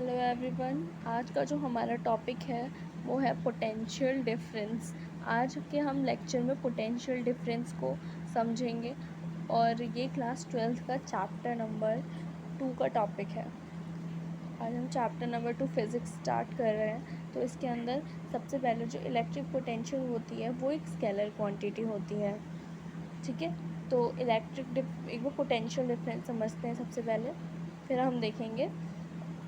Hello everyone. आज का जो हमारा टॉपिक है वो है पोटेंशियल डिफरेंस। आज के हम लेक्चर में पोटेंशियल डिफरेंस को समझेंगे और ये क्लास 12th का चैप्टर नंबर 2 का टॉपिक है। आज हम चैप्टर नंबर 2 फिज़िक्स स्टार्ट कर रहे हैं। तो इसके अंदर सबसे पहले जो इलेक्ट्रिक पोटेंशियल होती है वो एक स्केलर क्वांटिटी होती है। ठीक है, तो एक वो पोटेंशियल डिफरेंस समझते हैं सबसे पहले, फिर हम देखेंगे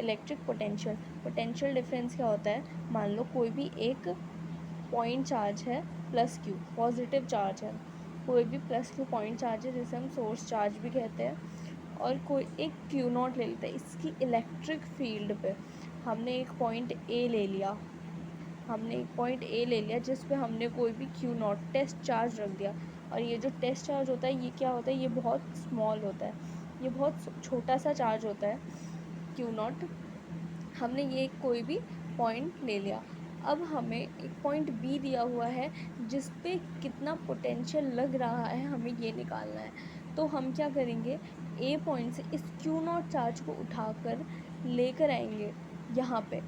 इलेक्ट्रिक पोटेंशियल डिफरेंस क्या होता है। मान लो कोई भी एक पॉइंट चार्ज है, प्लस क्यू पॉजिटिव चार्ज है, कोई भी प्लस क्यू पॉइंट चार्ज है जिसे हम सोर्स चार्ज भी कहते हैं, और कोई एक क्यू नॉट ले लेते हैं। इसकी इलेक्ट्रिक फील्ड पे हमने एक पॉइंट ए ले लिया, जिस पे हमने कोई भी क्यू नॉट टेस्ट चार्ज रख दिया। और ये जो टेस्ट चार्ज होता है ये क्या होता है, ये बहुत स्मॉल होता है, ये बहुत छोटा सा चार्ज होता है क्यू नॉट। हमने ये कोई भी पॉइंट ले लिया। अब हमें एक पॉइंट बी दिया हुआ है जिस पे कितना पोटेंशियल लग रहा है, हमें ये निकालना है। तो हम क्या करेंगे, ए पॉइंट से इस क्यू नॉट चार्ज को उठाकर लेकर आएंगे यहाँ पे,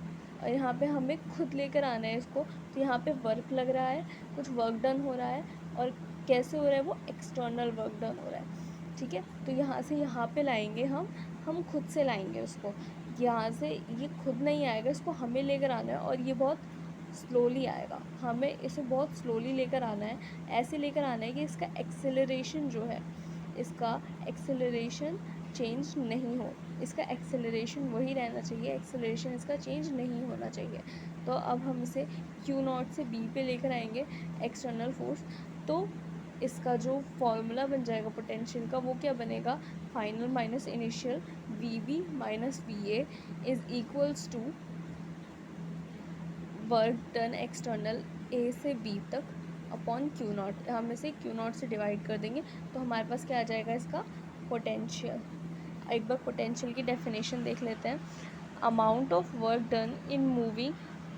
और यहाँ पे हमें खुद लेकर आना है इसको। तो यहाँ पे वर्क लग रहा है, कुछ वर्क डन हो रहा है, और कैसे हो रहा है, वो एक्सटर्नल वर्क डन हो रहा है। ठीक है, तो यहाँ से यहाँ पे लाएंगे, हम खुद से लाएंगे उसको। यहाँ से ये खुद नहीं आएगा, इसको हमें लेकर आना है, और ये बहुत स्लोली आएगा। हमें इसे बहुत स्लोली लेकर आना है, ऐसे लेकर आना है कि इसका एक्सेलरेशन जो है, इसका एक्सेलरेशन चेंज नहीं हो, इसका एक्सेलरेशन वही रहना चाहिए, एक्सेलरेशन इसका चेंज नहीं होना चाहिए। तो अब हम इसे क्यू नॉट से बी पे लेकर आएंगे एक्सटर्नल फोर्स। तो इसका जो फॉर्मूला बन जाएगा पोटेंशियल का, वो क्या बनेगा, final minus initial V B minus V A is equals to work done external A से बी तक अपॉन क्यू नॉट। हम इसे क्यू नॉट से डिवाइड कर देंगे तो हमारे पास क्या आ जाएगा, इसका पोटेंशियल। एक बार पोटेंशियल की डेफिनेशन देख लेते हैं। Amount of work done in moving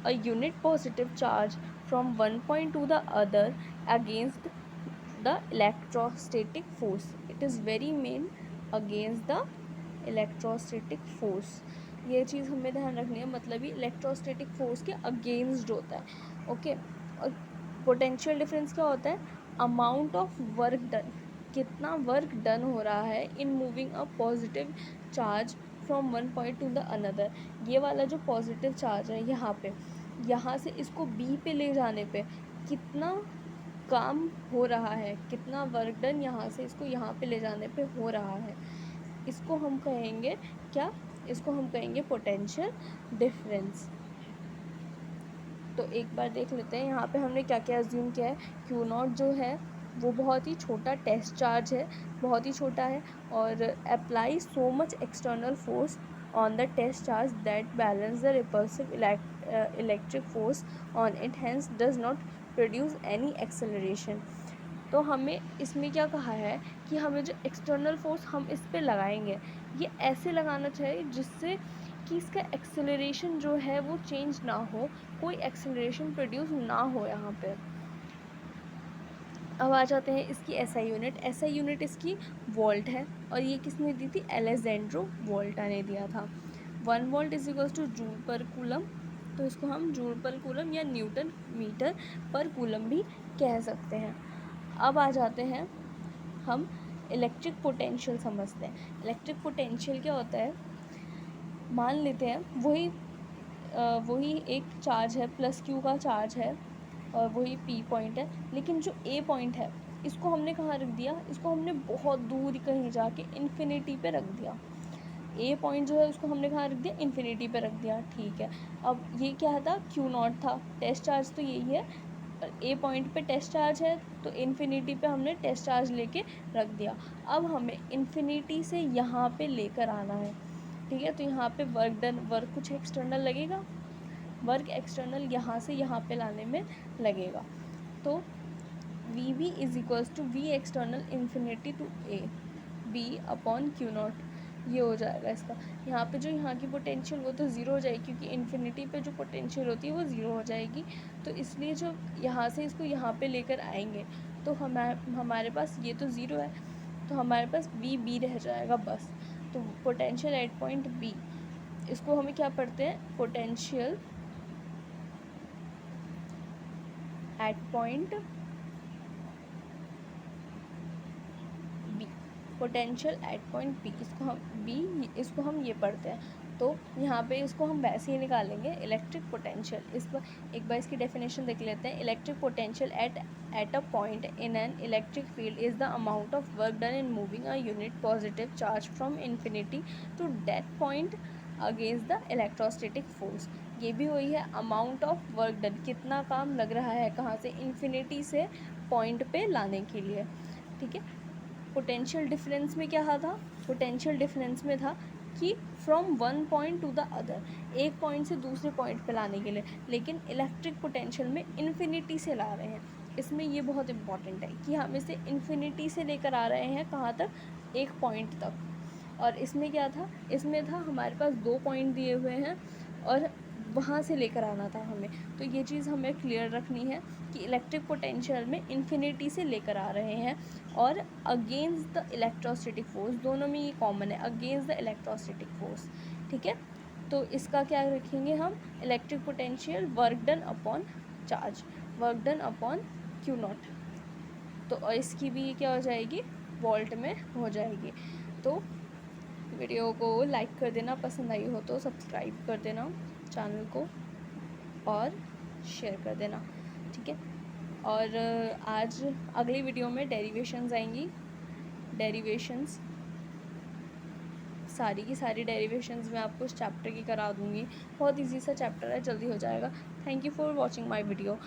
a unit positive charge from one point two the other against the electrostatic force. It is very main against the electrostatic force. ये चीज़ हमें ध्यान रखनी है, मतलब ये इलेक्ट्रोस्टैटिक फोर्स के अगेंस्ट होता है। ओके, और पोटेंशियल डिफरेंस क्या होता है, अमाउंट ऑफ वर्क डन, कितना वर्क डन हो रहा है इन moving a positive charge from one point two the another. ये वाला जो पॉजिटिव चार्ज है यहाँ पे, यहाँ से इसको बी पे ले जाने पे कितना काम हो रहा है, कितना वर्क डन यहाँ से इसको यहाँ पे ले जाने पे हो रहा है, इसको हम कहेंगे क्या, इसको हम कहेंगे पोटेंशियल डिफरेंस। तो एक बार देख लेते हैं यहाँ पे हमने क्या क्या अज्यूम किया है। क्यू नॉट जो है वो बहुत ही छोटा टेस्ट चार्ज है, बहुत ही छोटा है, और apply so much external force on the test charge that balance the repulsive electric force on it, hence does not produce any acceleration. तो हमें इसमें क्या कहा है कि हमें जो एक्सटर्नल फोर्स हम इस पे लगाएंगे, ये ऐसे लगाना चाहिए जिससे कि इसका एक्सेलरेशन जो है वो चेंज ना हो, कोई एक्सेलरेशन प्रोड्यूस ना हो यहाँ पे। अब आ जाते हैं इसकी एसआई यूनिट। एसआई यूनिट इसकी वोल्ट है, और ये किसने दी थी, एलेजेंड्रो वोल्टा ने दिया था। 1 volt is equals two joule पर कूलम। तो इसको हम जूल पर कूलम या न्यूटन मीटर पर कूलम भी कह सकते हैं। अब आ जाते हैं हम इलेक्ट्रिक पोटेंशियल समझते हैं। इलेक्ट्रिक पोटेंशियल क्या होता है, मान लेते हैं वही एक चार्ज है, प्लस क्यू का चार्ज है, और वही पी पॉइंट है, लेकिन जो ए पॉइंट है इसको हमने कहाँ रख दिया, इसको हमने बहुत दूर कहीं जाके इन्फिनिटी पे रख दिया। ए पॉइंट जो है उसको हमने कहाँ रख दिया, इन्फिनिटी पे रख दिया। ठीक है, अब ये क्या था, क्यू नॉट था, टेस्ट चार्ज तो यही है, ए पॉइंट पे टेस्ट चार्ज है, तो इन्फिनिटी पे हमने टेस्ट चार्ज लेके रख दिया। अब हमें इन्फिनिटी से यहाँ पे लेकर आना है। ठीक है, तो यहाँ पे वर्क कुछ एक्सटर्नल लगेगा, वर्क एक्सटर्नल यहाँ से यहाँ पे लाने में लगेगा। तो V B is equals to V external infinity to A B upon q not, ये हो जाएगा इसका। यहाँ पे जो यहाँ की पोटेंशियल वो तो ज़ीरो हो जाएगी, क्योंकि इन्फिनिटी पे जो पोटेंशियल होती है वो ज़ीरो हो जाएगी। तो इसलिए जो यहाँ से इसको यहाँ पे लेकर आएंगे तो हमारे पास ये तो ज़ीरो है, तो हमारे पास वी बी रह जाएगा बस। तो पोटेंशियल एट पॉइंट बी इसको हमें क्या पढ़ते हैं, potential at point B, potential at point B, इसको हम ये पढ़ते हैं। तो यहाँ पे इसको हम वैसे ही निकालेंगे, इलेक्ट्रिक पोटेंशियल। इस पर एक बार इसकी डेफिनेशन देख लेते हैं। Electric potential at a point in an electric field is the amount of work done in moving a unit positive charge from infinity to that point against the electrostatic force. ये भी वही है, amount of work done, कितना काम लग रहा है कहाँ से, इन्फिनिटी से पॉइंट पे लाने के लिए। ठीक है, पोटेंशियल डिफरेंस में क्या था, पोटेंशियल डिफरेंस में था कि from one point two the other, एक पॉइंट से दूसरे पॉइंट पे लाने के लिए। लेकिन इलेक्ट्रिक पोटेंशियल में इन्फिनिटी से ला रहे हैं। इसमें ये बहुत इंपॉर्टेंट है कि हम इसे इन्फिनिटी से लेकर आ रहे हैं कहाँ तक, एक पॉइंट तक। और इसमें क्या था, इसमें था हमारे पास 2 पॉइंट दिए हुए हैं और वहाँ से लेकर आना था हमें। तो ये चीज़ हमें क्लियर रखनी है कि इलेक्ट्रिक पोटेंशियल में इन्फिनिटी से लेकर आ रहे हैं और अगेंस्ट द इलेक्ट्रोस्टैटिक फोर्स, दोनों में ये कॉमन है, अगेंस्ट द इलेक्ट्रोस्टैटिक फोर्स। ठीक है, तो इसका क्या रखेंगे हम, electric potential work done upon charge, work done upon q not. तो इसकी भी क्या हो जाएगी, वोल्ट में हो जाएगी। तो वीडियो को लाइक कर देना, पसंद आई हो तो सब्सक्राइब कर देना चैनल को और शेयर कर देना। ठीक है, और आज अगली वीडियो में डेरिवेशंस आएंगी, डेरिवेशंस, सारी की सारी डेरिवेशंस मैं आपको इस चैप्टर की करा दूँगी। बहुत इजी सा चैप्टर है, जल्दी हो जाएगा। Thank you for watching my video.